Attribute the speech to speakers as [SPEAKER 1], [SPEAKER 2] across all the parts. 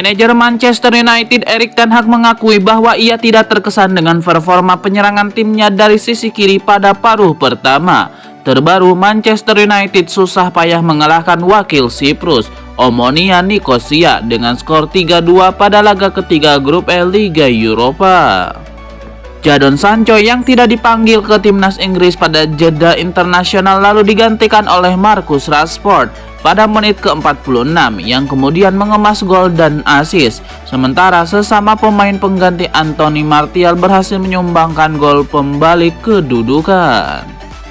[SPEAKER 1] Manajer Manchester United Erik ten Hag mengakui bahwa ia tidak terkesan dengan performa penyerangan timnya dari sisi kiri pada paruh pertama. Terbaru, Manchester United susah payah mengalahkan wakil Siprus, Omonia Nicosia dengan skor 3-2 pada laga ketiga grup E Liga Eropa. Jadon Sancho yang tidak dipanggil ke timnas Inggris pada jeda internasional lalu digantikan oleh Marcus Rashford pada menit ke-46 yang kemudian mengemas gol dan assist. Sementara sesama pemain pengganti Anthony Martial berhasil menyumbangkan gol pembalik kedudukan.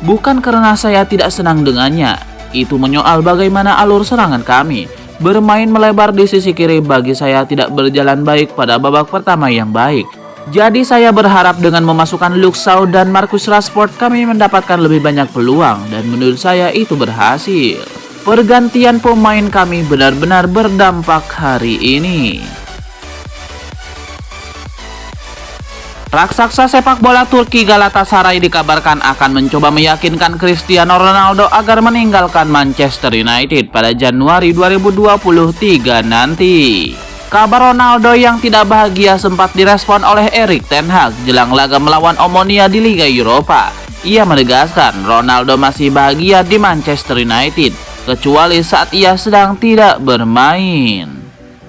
[SPEAKER 1] Bukan karena saya tidak senang dengannya, itu menyoal bagaimana alur serangan kami. Bermain melebar di sisi kiri bagi saya tidak berjalan baik pada babak pertama yang baik. Jadi saya berharap dengan memasukkan Luke Shaw dan Marcus Rashford kami mendapatkan lebih banyak peluang dan menurut saya itu berhasil. Pergantian pemain kami benar-benar berdampak hari ini. Raksasa sepak bola Turki Galatasaray dikabarkan akan mencoba meyakinkan Cristiano Ronaldo agar meninggalkan Manchester United pada Januari 2023 nanti. Kabar Ronaldo yang tidak bahagia sempat direspon oleh Erik ten Hag jelang laga melawan Omonia di Liga Eropa. Ia menegaskan Ronaldo masih bahagia di Manchester United, kecuali saat ia sedang tidak bermain.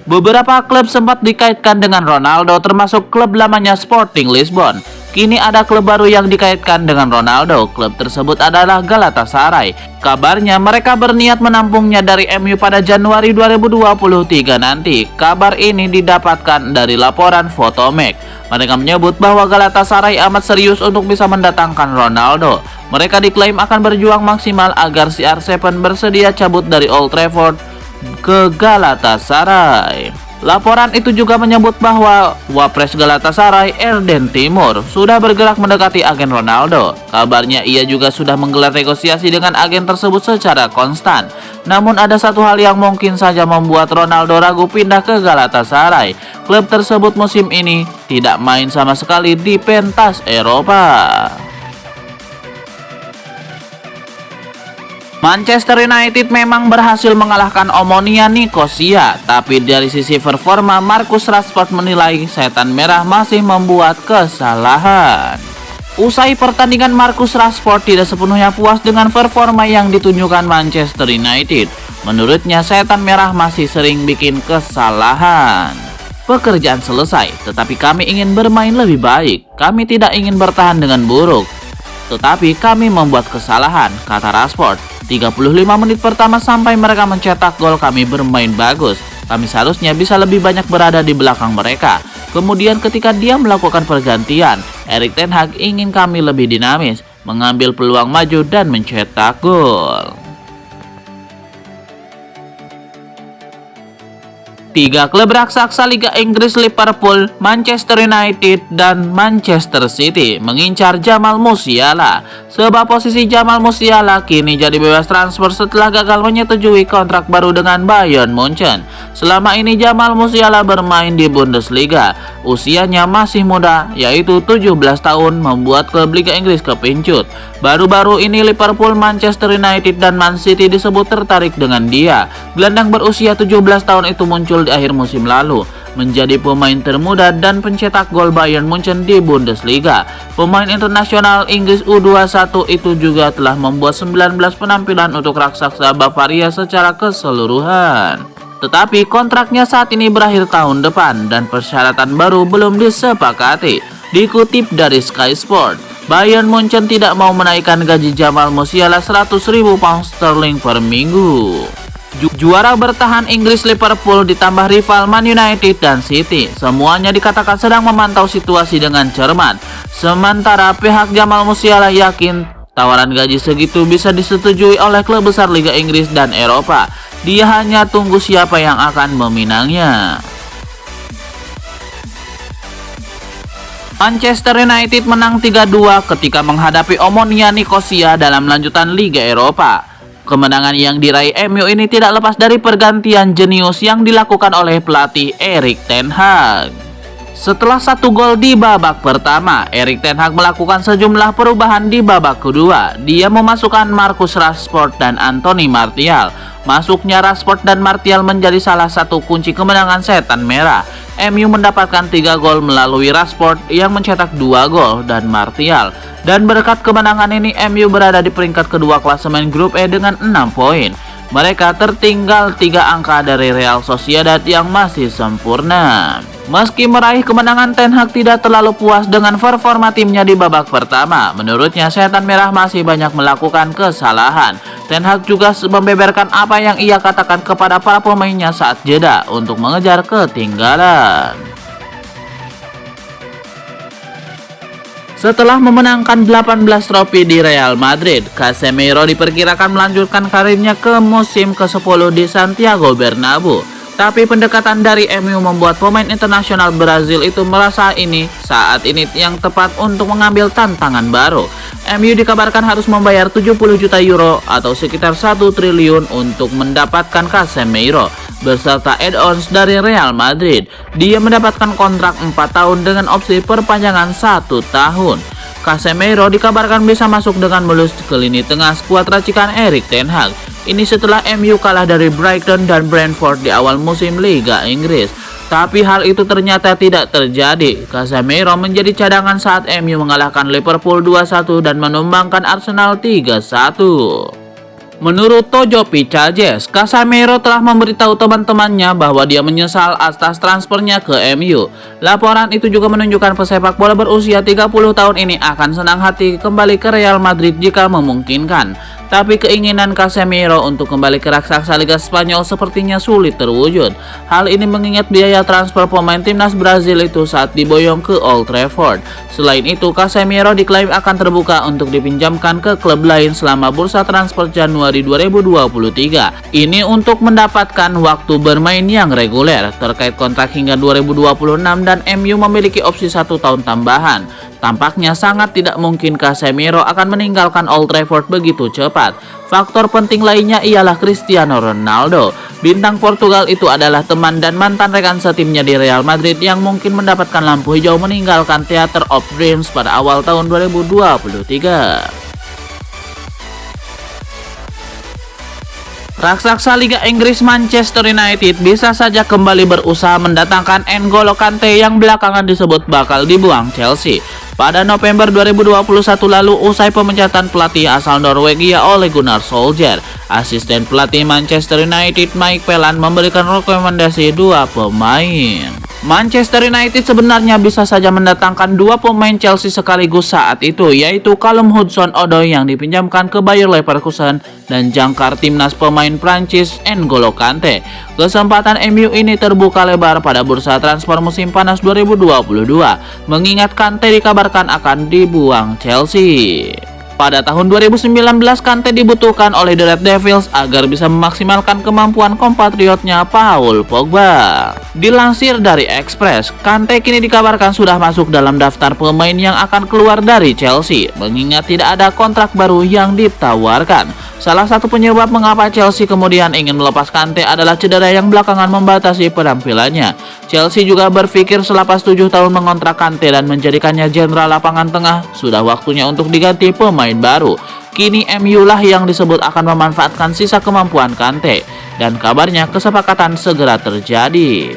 [SPEAKER 1] Beberapa klub sempat dikaitkan dengan Ronaldo termasuk klub lamanya Sporting Lisbon. Kini ada klub baru yang dikaitkan dengan Ronaldo. Klub tersebut adalah Galatasaray. Kabarnya mereka berniat menampungnya dari MU pada Januari 2023 nanti. Kabar ini didapatkan dari laporan Fotomek. Mereka menyebut bahwa Galatasaray amat serius untuk bisa mendatangkan Ronaldo. Mereka diklaim akan berjuang maksimal agar CR7 bersedia cabut dari Old Trafford ke Galatasaray. Laporan itu juga menyebut bahwa Wapres Galatasaray Erden Timur sudah bergerak mendekati agen Ronaldo. Kabarnya ia juga sudah menggelar negosiasi dengan agen tersebut secara konstan. Namun ada satu hal yang mungkin saja membuat Ronaldo ragu pindah ke Galatasaray. Klub tersebut musim ini tidak main sama sekali di pentas Eropa. Manchester United memang berhasil mengalahkan Omonia Nicosia, tapi dari sisi performa Marcus Rashford menilai setan merah masih membuat kesalahan. Usai pertandingan, Marcus Rashford tidak sepenuhnya puas dengan performa yang ditunjukkan Manchester United. Menurutnya setan merah masih sering bikin kesalahan. Pekerjaan selesai, tetapi kami ingin bermain lebih baik. Kami tidak ingin bertahan dengan buruk, tetapi kami membuat kesalahan, kata Rashford. 35 menit pertama sampai mereka mencetak gol kami bermain bagus. Kami seharusnya bisa lebih banyak berada di belakang mereka. Kemudian ketika dia melakukan pergantian, Erik ten Hag ingin kami lebih dinamis, mengambil peluang maju dan mencetak gol. Tiga klub raksasa Liga Inggris Liverpool, Manchester United, dan Manchester City mengincar Jamal Musiala. Sebab posisi Jamal Musiala kini jadi bebas transfer setelah gagal menyetujui kontrak baru dengan Bayern Munchen. Selama ini Jamal Musiala bermain di Bundesliga. Usianya masih muda, yaitu 17 tahun, membuat klub Liga Inggris kepincut. Baru-baru ini Liverpool, Manchester United, dan Man City disebut tertarik dengan dia. Gelandang berusia 17 tahun itu muncul di akhir musim lalu, menjadi pemain termuda dan pencetak gol Bayern Munchen di Bundesliga. Pemain internasional Inggris U21 itu juga telah membuat 19 penampilan untuk raksasa Bavaria secara keseluruhan. Tetapi kontraknya saat ini berakhir tahun depan dan persyaratan baru belum disepakati. Dikutip dari Sky Sport, Bayern Munchen tidak mau menaikkan gaji Jamal Musiala 100.000 pound sterling per minggu. Juara bertahan Inggris Liverpool ditambah rival Man United dan City, semuanya dikatakan sedang memantau situasi dengan cermat. Sementara pihak Jamal Musiala yakin tawaran gaji segitu bisa disetujui oleh klub besar Liga Inggris dan Eropa. Dia hanya tunggu siapa yang akan meminangnya. Manchester United menang 3-2 ketika menghadapi Omonia Nicosia dalam lanjutan Liga Eropa. Kemenangan yang diraih MU ini tidak lepas dari pergantian jenius yang dilakukan oleh pelatih Erik ten Hag. Setelah 1 gol di babak pertama, Erik ten Hag melakukan sejumlah perubahan di babak kedua. Dia memasukkan Marcus Rashford dan Anthony Martial. Masuknya Rashford dan Martial menjadi salah satu kunci kemenangan Setan Merah. MU mendapatkan 3 gol melalui Rashford yang mencetak 2 gol dan Martial. Dan berkat kemenangan ini MU berada di peringkat kedua klasemen grup E dengan 6 poin. Mereka tertinggal 3 angka dari Real Sociedad yang masih sempurna. Meski meraih kemenangan, Ten Hag tidak terlalu puas dengan performa timnya di babak pertama. Menurutnya, Setan Merah masih banyak melakukan kesalahan. Ten Hag juga membeberkan apa yang ia katakan kepada para pemainnya saat jeda untuk mengejar ketinggalan. Setelah memenangkan 18 trofi di Real Madrid, Casemiro diperkirakan melanjutkan karirnya ke musim ke-10 di Santiago Bernabeu. Tapi pendekatan dari MU membuat pemain internasional Brazil itu merasa saat ini yang tepat untuk mengambil tantangan baru. MU dikabarkan harus membayar 70 juta euro atau sekitar 1 triliun untuk mendapatkan Casemiro beserta add-ons dari Real Madrid. Dia mendapatkan kontrak 4 tahun dengan opsi perpanjangan 1 tahun. Casemiro dikabarkan bisa masuk dengan mulus ke lini tengah skuad racikan Erik ten Hag. Ini setelah MU kalah dari Brighton dan Brentford di awal musim Liga Inggris. Tapi hal itu ternyata tidak terjadi. Casemiro menjadi cadangan saat MU mengalahkan Liverpool 2-1 dan menumbangkan Arsenal 3-1. Menurut Tojo Picajes, Casemiro telah memberitahu teman-temannya bahwa dia menyesal atas transfernya ke MU. Laporan itu juga menunjukkan pesepak bola berusia 30 tahun ini akan senang hati kembali ke Real Madrid jika memungkinkan. Tapi keinginan Casemiro untuk kembali ke raksasa Liga Spanyol sepertinya sulit terwujud. Hal ini mengingat biaya transfer pemain timnas Brazil itu saat diboyong ke Old Trafford. Selain itu, Casemiro diklaim akan terbuka untuk dipinjamkan ke klub lain selama bursa transfer Januari 2023. Ini untuk mendapatkan waktu bermain yang reguler. Terkait kontrak hingga 2026 dan MU memiliki opsi 1 tahun tambahan. Tampaknya sangat tidak mungkin Casemiro akan meninggalkan Old Trafford begitu cepat. Faktor penting lainnya ialah Cristiano Ronaldo. Bintang Portugal itu adalah teman dan mantan rekan setimnya di Real Madrid yang mungkin mendapatkan lampu hijau meninggalkan Theater of Dreams pada awal tahun 2023. Raksasa Liga Inggris Manchester United bisa saja kembali berusaha mendatangkan N'Golo Kante yang belakangan disebut bakal dibuang Chelsea. Pada November 2021 lalu, usai pemecatan pelatih asal Norwegia Ole Gunnar Solskjaer, asisten pelatih Manchester United Mike Phelan memberikan rekomendasi 2 pemain. Manchester United sebenarnya bisa saja mendatangkan 2 pemain Chelsea sekaligus saat itu, yaitu Callum Hudson-Odoi yang dipinjamkan ke Bayer Leverkusen dan jangkar timnas pemain Prancis N'Golo Kante. Kesempatan MU ini terbuka lebar pada bursa transfer musim panas 2022, mengingat Kante dikabarkan akan dibuang Chelsea. Pada tahun 2019, Kante dibutuhkan oleh The Red Devils agar bisa memaksimalkan kemampuan kompatriotnya Paul Pogba. Dilansir dari Express, Kante kini dikabarkan sudah masuk dalam daftar pemain yang akan keluar dari Chelsea, mengingat tidak ada kontrak baru yang ditawarkan. Salah satu penyebab mengapa Chelsea kemudian ingin melepas Kante adalah cedera yang belakangan membatasi penampilannya. Chelsea juga berpikir selepas 7 tahun mengontrak Kante dan menjadikannya jenderal lapangan tengah, sudah waktunya untuk diganti pemain baru. Kini MU lah yang disebut akan memanfaatkan sisa kemampuan Kante, dan kabarnya kesepakatan segera terjadi.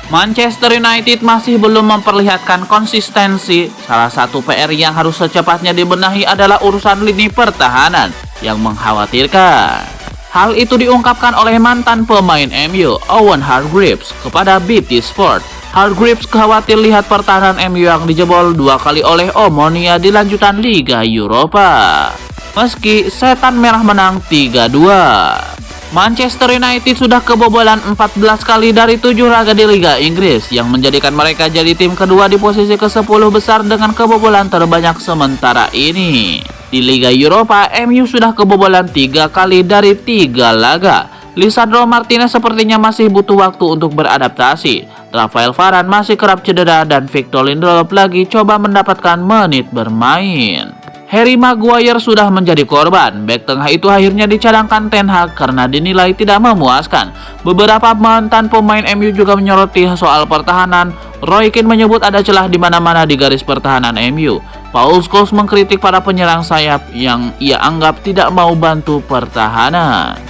[SPEAKER 1] Manchester United masih belum memperlihatkan konsistensi. Salah satu PR yang harus secepatnya dibenahi adalah urusan lini pertahanan yang mengkhawatirkan. Hal itu diungkapkan oleh mantan pemain MU, Owen Hargreaves, kepada BT Sport. Hargreaves khawatir lihat pertahanan MU yang dijebol 2 kali oleh Omonia di lanjutan Liga Eropa. Meski Setan Merah menang 3-2. Manchester United sudah kebobolan 14 kali dari 7 laga di Liga Inggris, yang menjadikan mereka jadi tim kedua di posisi ke-10 besar dengan kebobolan terbanyak sementara ini. Di Liga Eropa, MU sudah kebobolan 3 kali dari 3 laga. Lisandro Martinez sepertinya masih butuh waktu untuk beradaptasi. Rafael Varane masih kerap cedera dan Victor Lindelof lagi coba mendapatkan menit bermain. Harry Maguire sudah menjadi korban. Bek tengah itu akhirnya dicadangkan Ten Hag karena dinilai tidak memuaskan. Beberapa mantan pemain MU juga menyoroti soal pertahanan. Roy Keane menyebut ada celah di mana-mana di garis pertahanan MU. Paul Scholes mengkritik para penyerang sayap yang ia anggap tidak mau bantu pertahanan.